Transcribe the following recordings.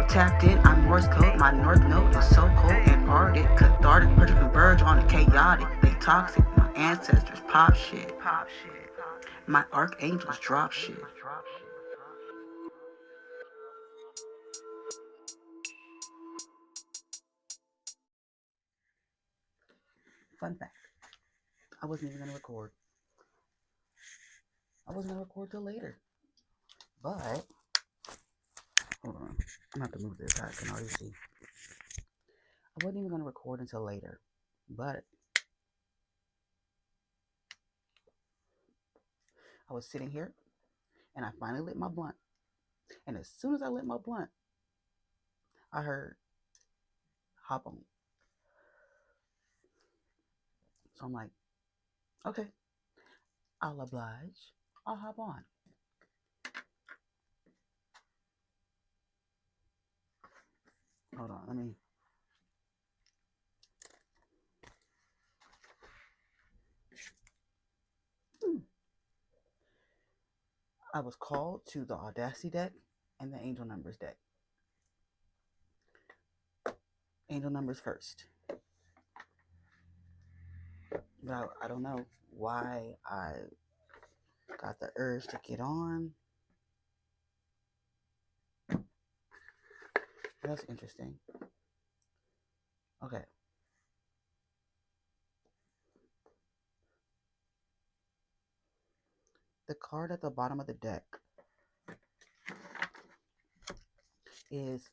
Tapped in, I'm Morse code. My north node is so cold and arctic, cathartic, perfect converge on the chaotic. They toxic. My ancestors pop shit. My archangels drop shit. Fun fact: I wasn't even gonna record. I wasn't gonna record till later. But hold on, I'm gonna have to move this. I can already see. I wasn't even gonna record until later, but I was sitting here and I finally lit my blunt. And as soon as I lit my blunt, I heard hop on. So I'm like, okay, I'll oblige. I'll hop on. Hold on, let me. I was called to the Audacity deck and the Angel Numbers deck. Angel Numbers first. But I don't know why I got the urge to get on. That's interesting. Okay. The card at the bottom of the deck is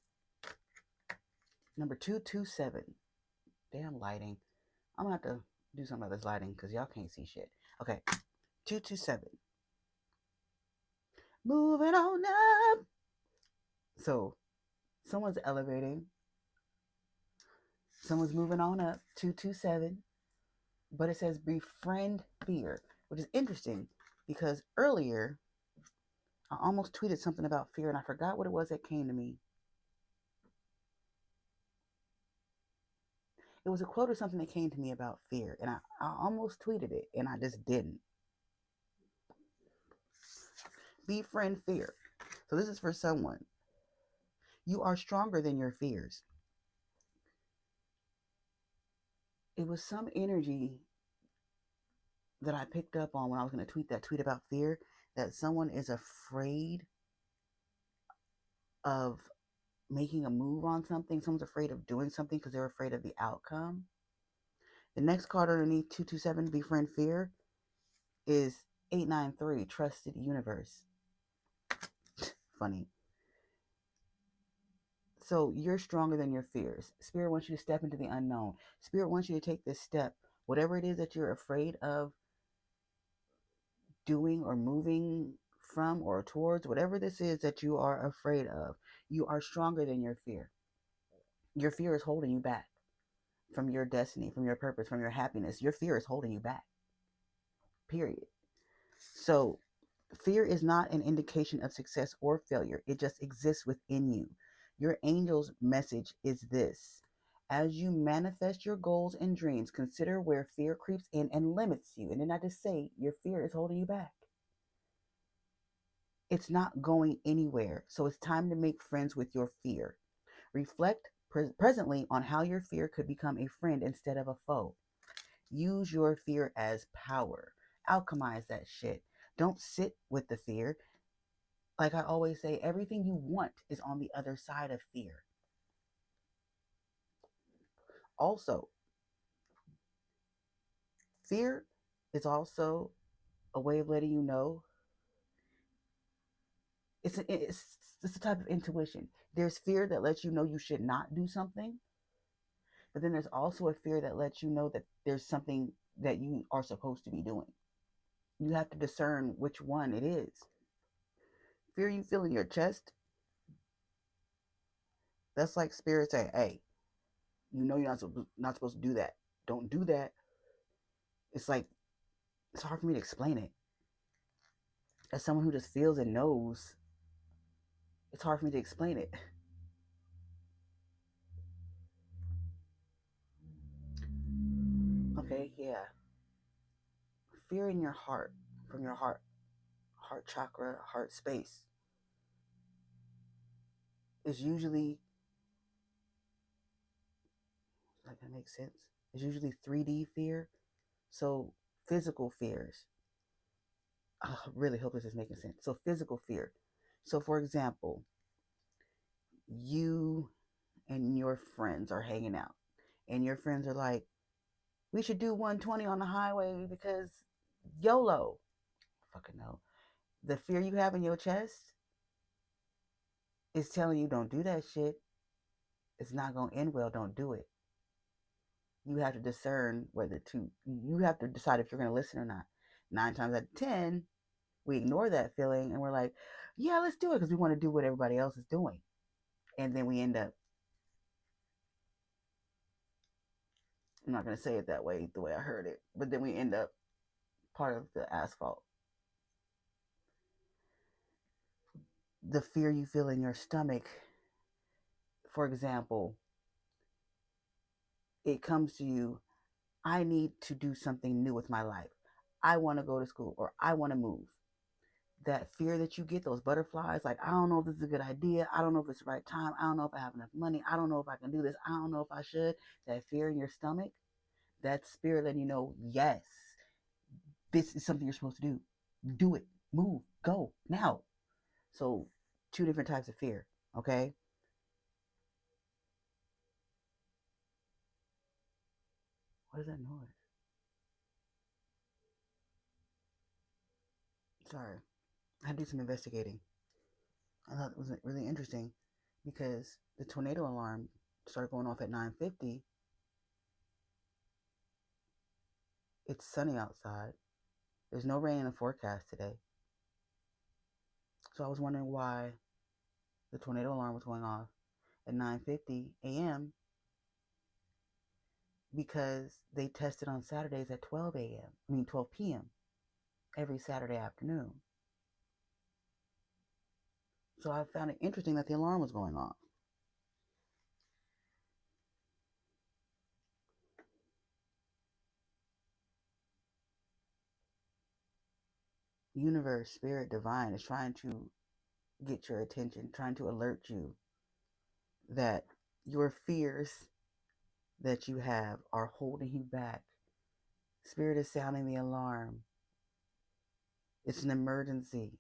number 227. Damn lighting. I'm going to have to do something about this lighting because y'all can't see shit. Okay. 227. Moving on up. So, someone's elevating. Someone's moving on up. 227. But it says befriend fear, which is interesting because earlier I almost tweeted something about fear and I forgot what it was that came to me. It was a quote or something that came to me about fear, and I almost tweeted it, and I just didn't. Befriend fear. So this is for someone. You are stronger than your fears. It was some energy that I picked up on when I was going to tweet that tweet about fear, that someone is afraid of making a move on something. Someone's afraid of doing something because they're afraid of the outcome. The next card underneath 227, befriend fear, is 893, trusted universe. Funny. So you're stronger than your fears. Spirit wants you to step into the unknown. Spirit wants you to take this step. Whatever it is that you're afraid of doing or moving from or towards, whatever this is that you are afraid of, you are stronger than your fear. Your fear is holding you back from your destiny, from your purpose, from your happiness. Your fear is holding you back. Period. So fear is not an indication of success or failure. It just exists within you. Your angel's message is this: as you manifest your goals and dreams, consider where fear creeps in and limits you. And then I just say your fear is holding you back. It's not going anywhere. So it's time to make friends with your fear. Reflect presently on how your fear could become a friend instead of a foe. Use your fear as power. Alchemize that shit. Don't sit with the fear. Like I always say, everything you want is on the other side of fear. Also, fear is also a way of letting you know it's a type of intuition. There's fear that lets you know you should not do something, but then there's also a fear that lets you know that there's something that you are supposed to be doing. You have to discern which one it is. Fear you feel in your chest, that's like spirit saying, hey, you know you're not supposed to do that. Don't do that. It's like, it's hard for me to explain it. As someone who just feels and knows, it's hard for me to explain it. Okay, yeah. Fear in your heart, from your heart chakra, heart space, is usually That makes sense. It's usually 3D fear. So physical fears. I really hope this is making sense. So physical fear. So for example, you and your friends are hanging out, and your friends are like, we should do 120 on the highway because YOLO. Fucking no. The fear you have in your chest is telling you don't do that shit. It's not going to end well. Don't do it. You have to discern whether to, you have to decide if you're going to listen or not. 9 times out of 10, we ignore that feeling and we're like, yeah, let's do it because we want to do what everybody else is doing. And then we end up, I'm not going to say it that way, the way I heard it, but then we end up part of the asphalt. The fear you feel in your stomach, for example, it comes to you, I need to do something new with my life. I want to go to school or I want to move. That fear that you get, those butterflies, like, I don't know if this is a good idea. I don't know if it's the right time. I don't know if I have enough money. I don't know if I can do this. I don't know if I should. That fear in your stomach, that spirit letting you know, yes, this is something you're supposed to do. Do it. Move. Go. Now. So, 2 different types of fear. Okay? What is that noise? Sorry. I had to do some investigating. I thought it was really interesting because the tornado alarm started going off at 9:50. It's sunny outside. There's no rain in the forecast today. So I was wondering why the tornado alarm was going off at 9:50 a.m. because they tested on Saturdays at 12 a.m. 12 p.m. every Saturday afternoon. So I found it interesting that the alarm was going off. Universe, spirit, divine is trying to get your attention, trying to alert you that your fears that you have are holding you back. Spirit is sounding the alarm. It's an emergency.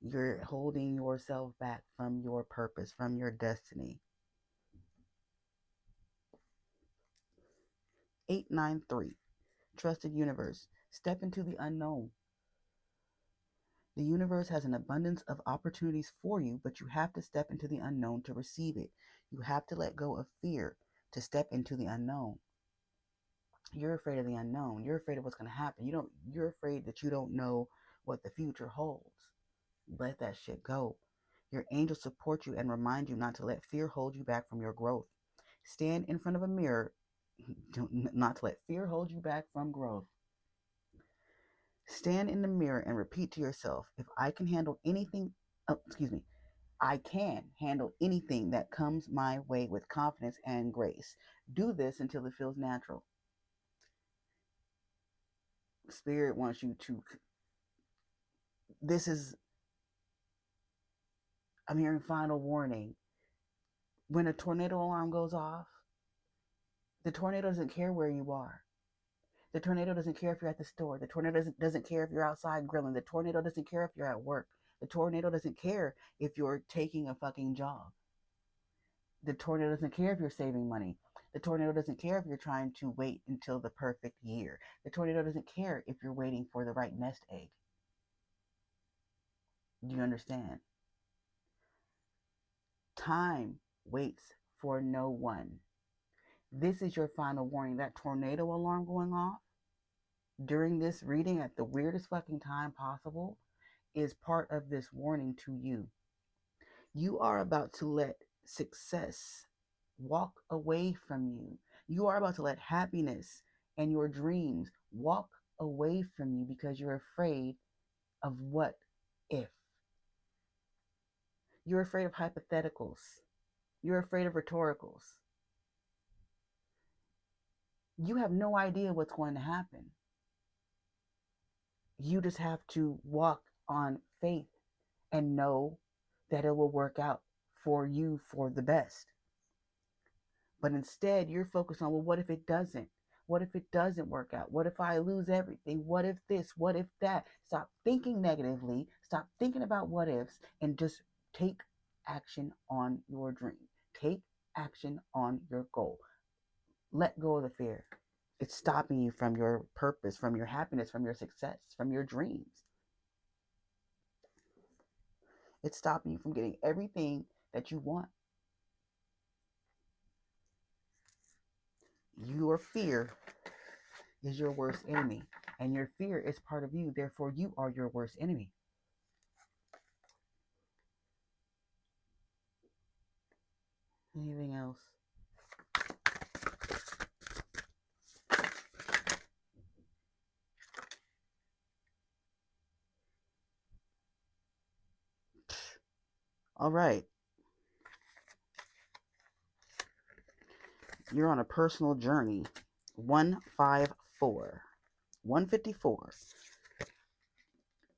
You're holding yourself back from your purpose, from your destiny. 893. Trusted universe. Step into the unknown. The universe has an abundance of opportunities for you, but you have to step into the unknown to receive it. You have to let go of fear to step into the unknown. You're afraid of the unknown. You're afraid of what's going to happen. You're afraid that you don't know what the future holds. Let that shit go. Your angels support you and remind you not to let fear hold you back from your growth. Stand in front of a mirror, not to let fear hold you back from growth. Stand in the mirror and repeat to yourself, if I can handle anything, I can handle anything that comes my way with confidence and grace. Do this until it feels natural. Spirit wants you to, I'm hearing final warning. When a tornado alarm goes off, the tornado doesn't care where you are. The tornado doesn't care if you're at the store. The tornado doesn't care if you're outside grilling. The tornado doesn't care if you're at work. The tornado doesn't care if you're taking a fucking job. The tornado doesn't care if you're saving money. The tornado doesn't care if you're trying to wait until the perfect year. The tornado doesn't care if you're waiting for the right nest egg. Do you understand? Time waits for no one. This is your final warning. That tornado alarm going off during this reading at the weirdest fucking time possible is part of this warning to you. You are about to let success walk away from you. You are about to let happiness and your dreams walk away from you because you're afraid of what if. You're afraid of hypotheticals. You're afraid of rhetoricals. You have no idea what's going to happen. You just have to walk on faith and know that it will work out for you for the best. But instead, you're focused on, well, what if it doesn't? What if it doesn't work out? What if I lose everything? What if this? What if that? Stop thinking negatively. Stop thinking about what ifs and just take action on your dream. Take action on your goal. Let go of the fear. It's stopping you from your purpose, from your happiness, from your success, from your dreams. It's stopping you from getting everything that you want. Your fear is your worst enemy, and your fear is part of you. Therefore, you are your worst enemy. Anything else? All right. You're on a personal journey. 154. 154.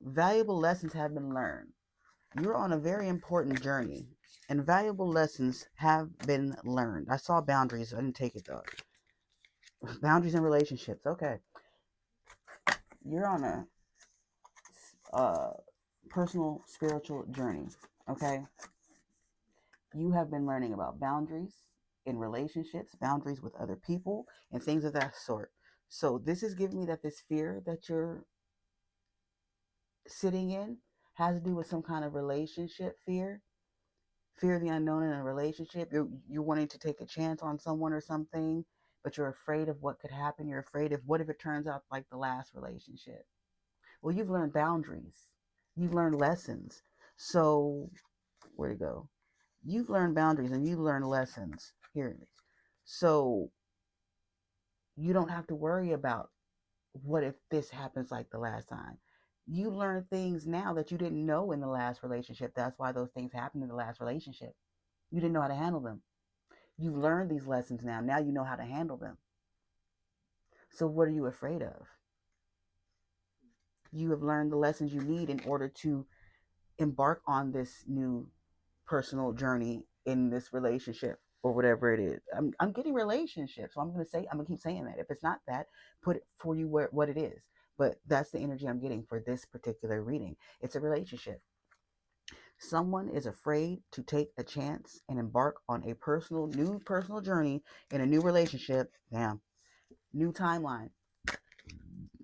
Valuable lessons have been learned. You're on a very important journey, and valuable lessons have been learned. I saw boundaries. I didn't take it though. Boundaries in relationships. Okay. You're on a personal spiritual journey. Okay. You have been learning about boundaries in relationships, boundaries with other people, and things of that sort. So this is giving me that this fear that you're sitting in has to do with some kind of relationship fear of the unknown in a relationship. You're wanting to take a chance on someone or something, but you're afraid of what could happen. You're afraid of what if it turns out like the last relationship. Well, you've learned boundaries. You've learned lessons. So where'd it go? You've learned boundaries and you've learned lessons. Here it is. So you don't have to worry about what if this happens like the last time. You learn things now that you didn't know in the last relationship. That's why those things happened in the last relationship. You didn't know how to handle them. You've learned these lessons now. Now you know how to handle them. So what are you afraid of? You have learned the lessons you need in order to embark on this new personal journey in this relationship or whatever it is. I'm getting relationships, so I'm gonna keep saying that. If it's not that, put it for you what it is. But that's the energy I'm getting for this particular reading. It's a relationship. Someone is afraid to take a chance and embark on a new personal journey in a new relationship. Damn. New timeline.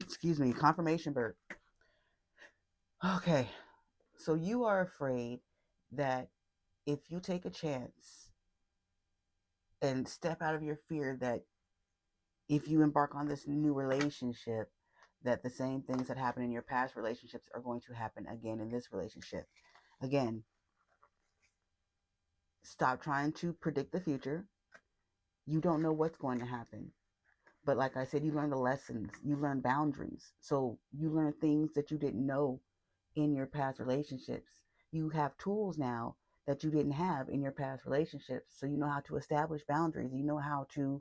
Excuse me, confirmation bird. Okay. So you are afraid that if you take a chance and step out of your fear, that if you embark on this new relationship, that the same things that happened in your past relationships are going to happen again in this relationship. Again, stop trying to predict the future. You don't know what's going to happen. But like I said, you learn the lessons, you learn boundaries. So you learn things that you didn't know in your past relationships. You have tools now that you didn't have in your past relationships. So you know how to establish boundaries. You know how to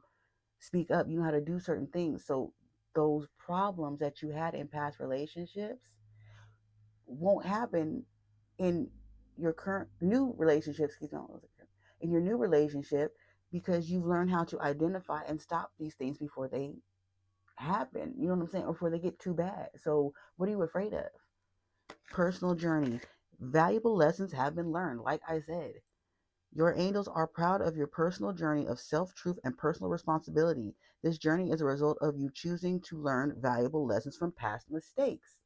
speak up. You know how to do certain things. So those problems that you had in past relationships won't happen in your current new relationship. Excuse me, in your new relationship, because you've learned how to identify and stop these things before they happen. You know what I'm saying? Or before they get too bad. So what are you afraid of? Personal journey. Valuable lessons have been learned. Like I said, your angels are proud of your personal journey of self-truth and personal responsibility. This journey is a result of you choosing to learn valuable lessons from past mistakes.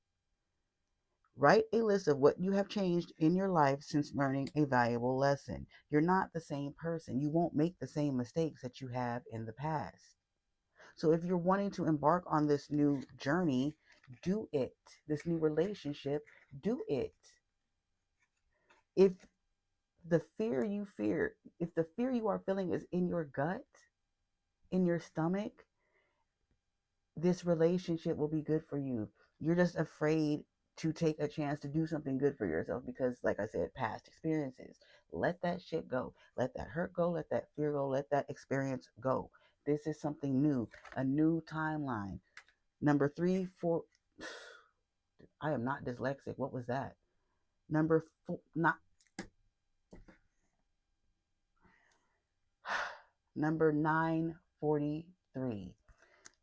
Write a list of what you have changed in your life since learning a valuable lesson. You're not the same person. You won't make the same mistakes that you have in the past. So if you're wanting to embark on this new journey, do it. This new relationship, do it. If if the fear you are feeling is in your gut, in your stomach, this relationship will be good for you. You're just afraid to take a chance to do something good for yourself because, like I said, past experiences. Let that shit go. Let that hurt go. Let that fear go. Let that experience go. This is something new, a new timeline. Number 3, 4. I am not dyslexic. What was that? Number 4, not Number 943.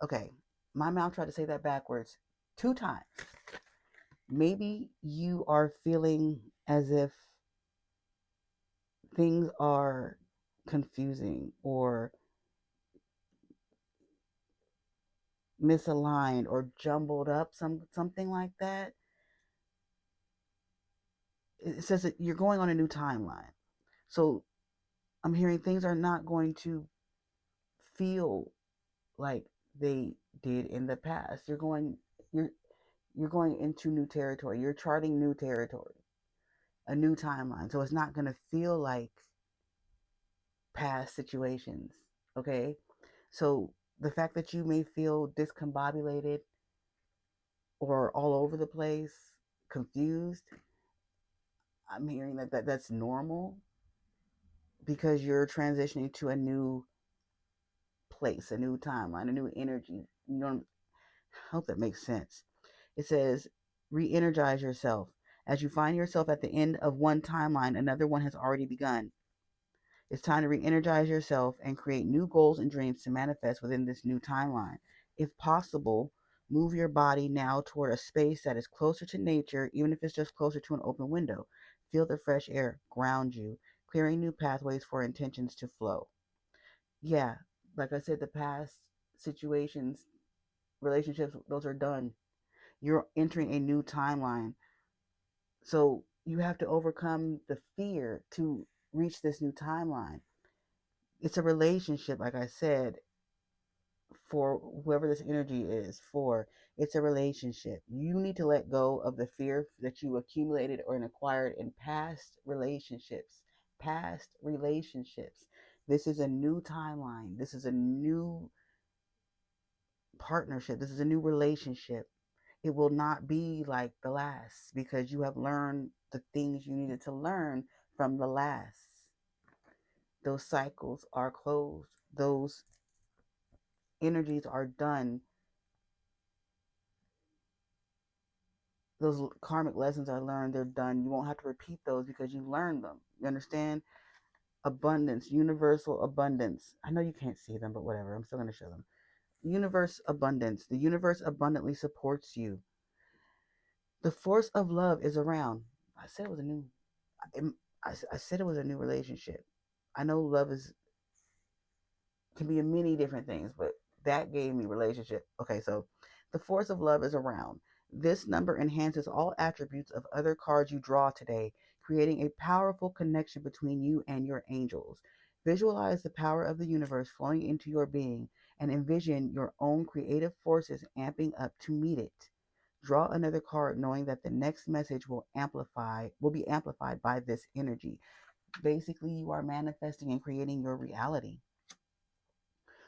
Okay, my mouth tried to say that backwards 2 times. Maybe you are feeling as if things are confusing or misaligned or jumbled up, something like that. It says that you're going on a new timeline. So I'm hearing things are not going to feel like they did in the past. You're you're going into new territory. You're charting new territory, a new timeline. So it's not going to feel like past situations. Okay? So the fact that you may feel discombobulated or all over the place, confused, I'm hearing that's normal because you're transitioning to a new place, a new timeline, a new energy. You know, I hope that makes sense. It says, re energize yourself. As you find yourself at the end of one timeline, another one has already begun. It's time to re energize yourself and create new goals and dreams to manifest within this new timeline. If possible, move your body now toward a space that is closer to nature, even if it's just closer to an open window. Feel the fresh air ground you, clearing new pathways for intentions to flow. Yeah, like I said, the past situations, relationships, those are done. You're entering a new timeline. So you have to overcome the fear to reach this new timeline. It's a relationship, like I said, for whoever this energy is for. It's a relationship. You need to let go of the fear that you accumulated or acquired in past relationships. Past relationships. This is a new timeline. This is a new partnership. This is a new relationship. It will not be like the last because you have learned the things you needed to learn from the last. Those cycles are closed. Those energies are done. Those karmic lessons are learned. They're done. You won't have to repeat those because you learned them. You understand? Abundance, universal abundance. I know you can't see them, but whatever. I'm still going to show them. Universe abundance. The universe abundantly supports you. The force of love is around. I said it was a new. I said it was a new relationship. I know love is can be in many different things, but that gave me relationship. Okay, so the force of love is around. This number enhances all attributes of other cards you draw today, creating a powerful connection between you and your angels. Visualize the power of the universe flowing into your being and envision your own creative forces amping up to meet it. Draw another card knowing that the next message will be amplified by this energy. Basically, you are manifesting and creating your reality.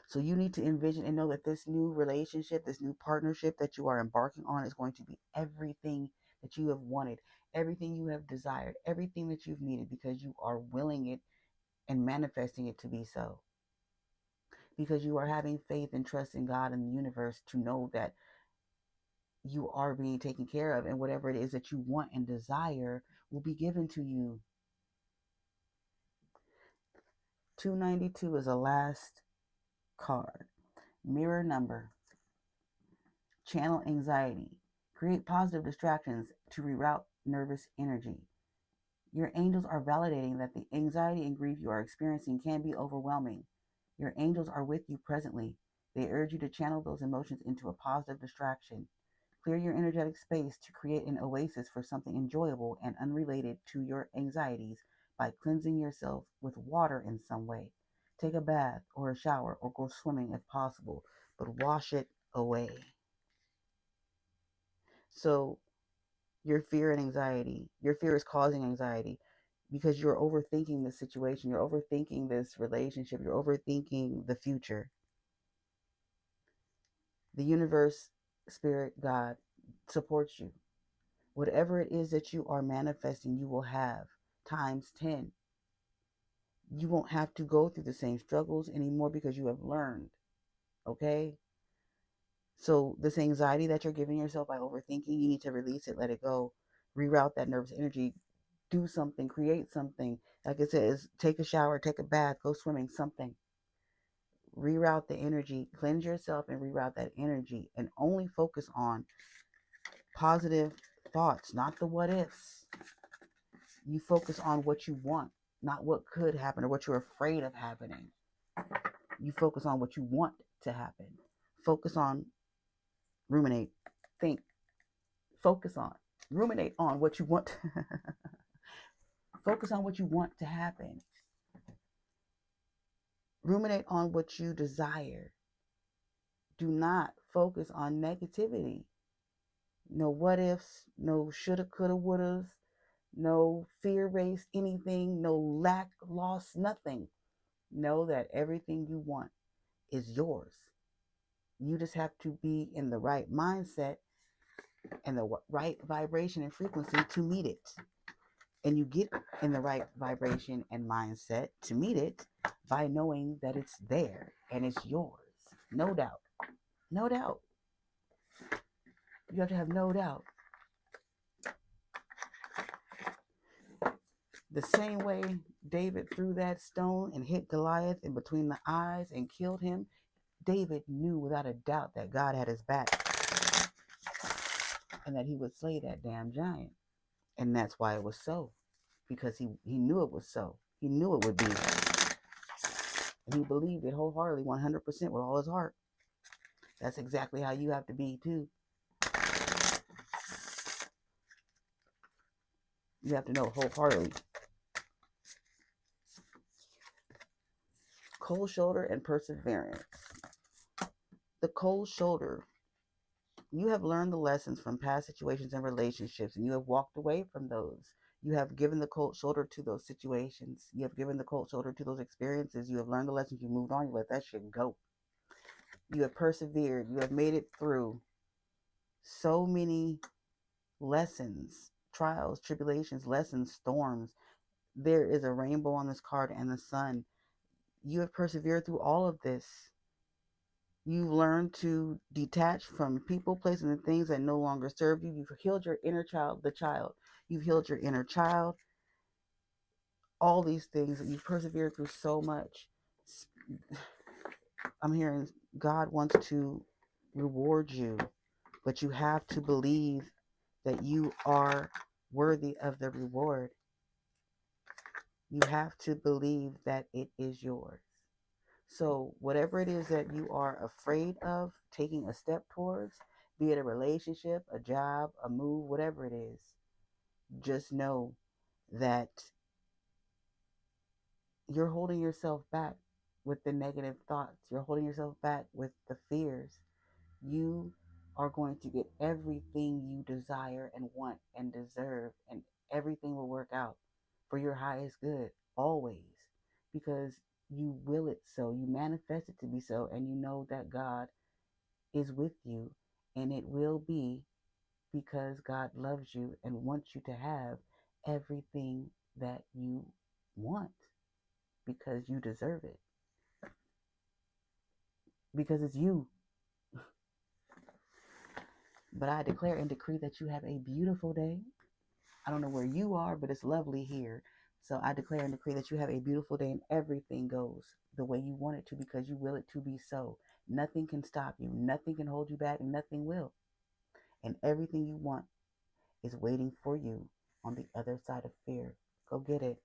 So you need to envision and know that this new relationship, this new partnership that you are embarking on is going to be everything that you have wanted, everything you have desired, everything that you've needed because you are willing it and manifesting it to be so. Because you are having faith and trust in God and the universe to know that you are being taken care of and whatever it is that you want and desire will be given to you. 292 is a last card. Mirror number. Channel anxiety. Create positive distractions to reroute nervous energy. Your angels are validating that the anxiety and grief you are experiencing can be overwhelming. Your angels are with you presently. They urge you to channel those emotions into a positive distraction. Clear your energetic space to create an oasis for something enjoyable and unrelated to your anxieties by cleansing yourself with water in some way. Take a bath or a shower or go swimming if possible, but wash it away. So your fear and anxiety, your fear is causing anxiety because you're overthinking the situation, you're overthinking this relationship, you're overthinking the future. The universe, spirit, God supports you. Whatever it is that you are manifesting, you will have times 10. You won't have to go through the same struggles anymore because you have learned. Okay? So, this anxiety that you're giving yourself by overthinking, you need to release it, let it go, reroute that nervous energy, do something, create something. Like it says, take a shower, take a bath, go swimming, something. reroute the energy, cleanse yourself and reroute that energy, and only focus on positive thoughts, not the what ifs. You focus on what you want, not what could happen or what you're afraid of happening. You focus on what you want to happen. Focus on, ruminate, think, focus on, ruminate on what you want. Focus on what you want to happen. Ruminate on what you desire. Do not focus on negativity. No what ifs, no shoulda, coulda, wouldas, no fear-based anything, no lack, loss, nothing. Know that everything you want is yours. You just have to be in the right mindset and the right vibration and frequency to meet it. And you get in the right vibration and mindset to meet it by knowing that it's there and it's yours. No doubt. No doubt. You have to have no doubt. The same way David threw that stone and hit Goliath in between the eyes and killed him, David knew without a doubt that God had his back and that he would slay that damn giant. And that's why it was so. Because he knew it was so. He knew it would be. And he believed it wholeheartedly, 100% with all his heart. That's exactly how you have to be too. You have to know wholeheartedly. Cold shoulder and perseverance. The cold shoulder. You have learned the lessons from past situations and relationships, and you have walked away from those. You have given the cold shoulder to those situations. You have given the cold shoulder to those experiences. You have learned the lessons. You moved on. You let that shit go. You have persevered. You have made it through so many lessons, trials, tribulations, lessons, storms. There is a rainbow on this card and the sun. You have persevered through all of this. You've learned to detach from people, places, and things that no longer serve you. You've healed your inner child, the child. You've healed your inner child. All these things that you've persevered through so much. I'm hearing God wants to reward you, but you have to believe that you are worthy of the reward. You have to believe that it is yours. So whatever it is that you are afraid of taking a step towards, be it a relationship, a job, a move, whatever it is, just know that you're holding yourself back with the negative thoughts. You're holding yourself back with the fears. You are going to get everything you desire and want and deserve, and everything will work out for your highest good always, because you will it so. You manifest it to be so, and you know that God is with you, and it will be because God loves you and wants you to have everything that you want, because you deserve it, because it's you. But I declare and decree that you have a beautiful day. I don't know where you are, but it's lovely here. So I declare and decree that you have a beautiful day and everything goes the way you want it to, because you will it to be so. Nothing can stop you. Nothing can hold you back. Nothing will. And everything you want is waiting for you on the other side of fear. Go get it.